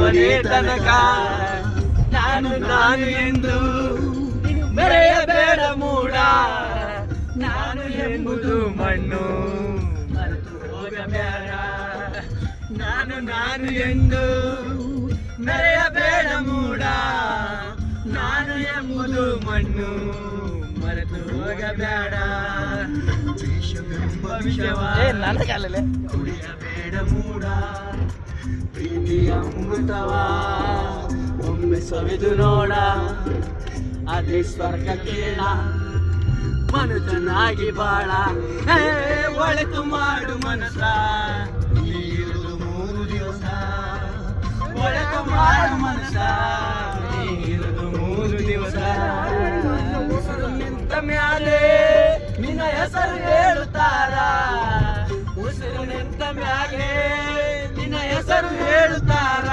ಕೊನೆ ತನಕ ನಾನು ನಾನು ಎಂದು ಮೆರೆಯಬೇಡ ಮೂಡ. ನಾನು ಎಂಬುದು ಮಣ್ಣು ಮರೆತು ಹೋಗಬೇಡ. ನಾನು ನಾನು ಎಂದು ಮೆರೆಯಬೇಡ ಮೂಡ. ನಾನು ಎಂಬುದು ಮಣ್ಣು ಮರೆತು ಹೋಗಬೇಡ. ದ್ವೇಷವೆಂಬ ವಿಷವ ನನಗಲ್ಲೇ ಕುಡಿಯಬೇಡ ಮೂಡ. ಪ್ರೀತಿಯ ಅಮೃತವ ಒಮ್ಮೆ ಸವಿದು ನೋಡ. ಅದೇ ಸ್ವರ್ಗ ಕೇಳ ಮನುಜನಾಗಿ ಬಾಳ. ಒಳಿತು ಮಾಡು ಮನಸ ನೀರುದು 3 ದಿವಸ. ಒಳಿತು ಮಾಡು ಮನಸ ನೀರುದು 3 ದಿವಸ. ಉಸಿರು ನಿಂತ ಮ್ಯಾಲೆ ನಿನ್ನ ಹೆಸರು ಹೇಳುತ್ತಾರ. ಉಸಿರು ನಿಂತ ಮ್ಯಾಲೆ ನಿನ್ನ ಹೆಸರು ಹೇಳುತ್ತಾರ.